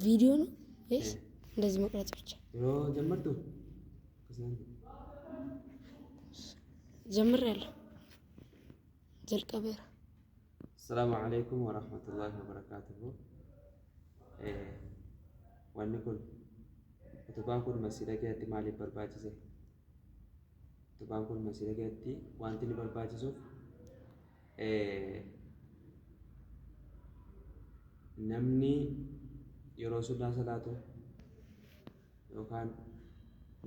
ቪዲዮ ነው ወይስ እንደዚህ መቅረጽ ብቻ? ጀመርቱ ጀምሬያለሁ። ጀልቀቤራ السلام عليكم ورحمة الله وبركاته. وانكم تبانكم مسيرة كاتي مالي برباجزة. تبانكم مسيرة كاتي وانتني برباجزو. نمني يروسنا صلاته. يوكان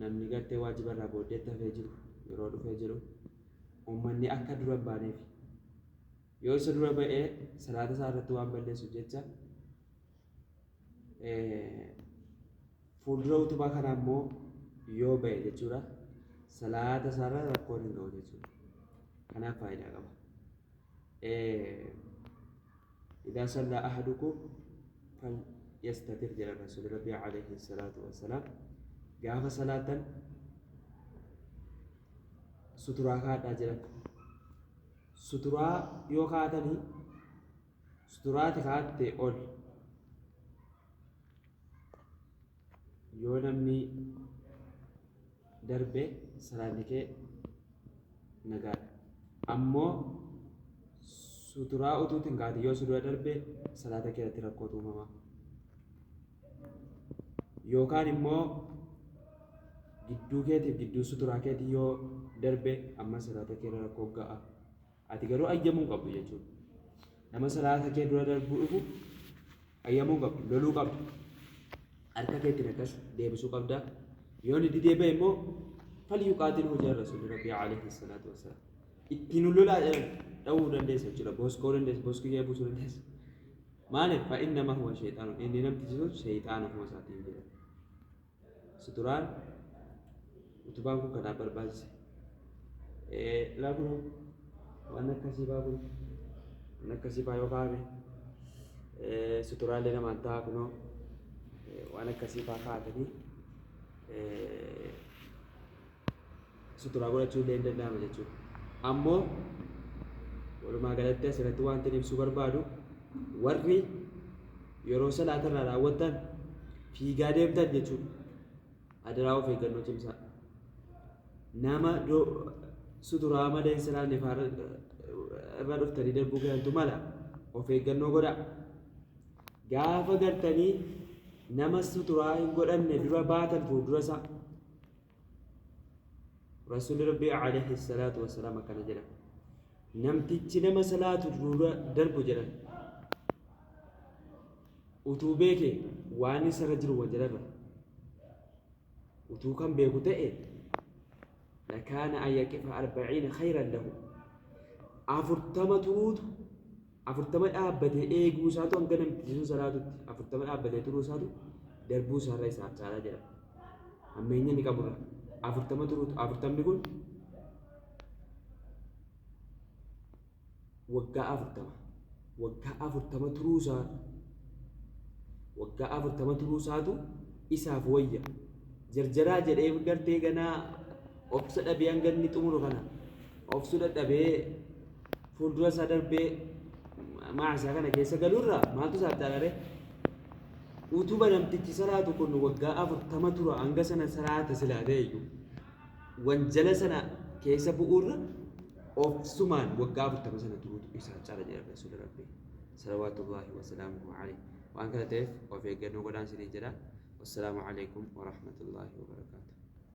نمني كاتي واجب الرابودة تفجر يرودو فجرو. ومني أكاد رباني في. yoo isa dura ba'ee salaata isaa irratti waan balleessu jecha fuuldura utubaa kanaa immoo yoo ba'e jechuudha salaata isaa irra rakkoon hin ga'u jechuudha. Kanaaf faayidaa qaba. إذا صلى أحدكم فليستتر جل رسول ربي عليه الصلاة والسلام قاف صلاة ستراها تاجرك suturaa yoo kaatanii suturaati kaatte ol yoo namni darbe salaanni kee nagaadha. Ammoo suturaa utuutti hin kaate yoo sutura darbe salaata kee irratti rakkootu uumamaa. Yookaan immoo gidduu keetiif gidduu suturaa keetii yoo darbe amma salaata kee irra rakkoo ga'a. Ati garuu ayyamuun qabdu jechuudha. Nama salaata kee dura darbuu dhufu ayyamuun qabdu, loluu qabdu. Harka keetiin akkas deebisuu qabda. Yoo ni deebi'e immoo falyuqaatil hojii rasuulli rabbii alayhi salaatu wassalaam. Ittiin lolaa dha'uu dandeessa jechuudha. Boskoo dandeessa, boskii kee buusuu dandeessa. Maaliif fa'innama huwa sheexaanu inni namtichi sun sheexaana kuma isaatiin jedha. Suturaan utubaan kun kanaaf barbaachise. Laafuu waan akkasii baabun waan akkasii baa yoo kaa'ame suturaalee namaan ta'a kunoo waan akkasii baa kaa'atanii suturaa godhachuu illee hin danda'ama jechuudha. Ammoo walumaa galatti asirratti wanti ibsuu barbaadu warri yeroo salaata irraa raawwatan fiigaa deemtan jechuudha. Adaraa of eeggannoo cimsaa. Nama suturaa malee salaanni irra dhuftanii darbuu keessattuu mala of eeggannoo godhaa. Gaafa gartanii nama suturaa hin godhanne dura baatan fuuldura isaa. Rasuulli Rabbii alayhi salaatu wassalaam akkana jedha. Namtichi nama salaatu dura darbu jedhan. Utuu beekee waan isarra jiru wajararra. Utuu kan beeku ta'e لكان أن يقف 40 خيرا له. أفرتما تروت أفرتما أبدي إيجو ساتو أم كنم تجسون سراتو أفرتما أبدي تروت ساتو دربو سارة سات سارة جرا. أميني نكابورا أفرتما تروت أفرتما نقول وقع أفرتما تروسا وقع أفرتما تروساتو إساف ويا جرجرا جري بقرتي جنا obsa dhabee hanganni xumuru kana obsu dadhabee fuuldura isaa darbee maasaa kana keessa galuurraa maaltu isaaf taarare utuba namtichi salaatu kun waggaa 40 tura hanga sana salaata silaa ta'eyyuu wanjala sana keessa bu'uurra obsumaan waggaa 40 sana turuutu isaa caala jedha rasuulli rabbii salawaatullaahi wasalaamuhu alayhi. Waan kana ta'eef of eeggannoo godhaan isinii jedha. Wassalaamu alaykum wa rahmatullaahi wa barakaatuh.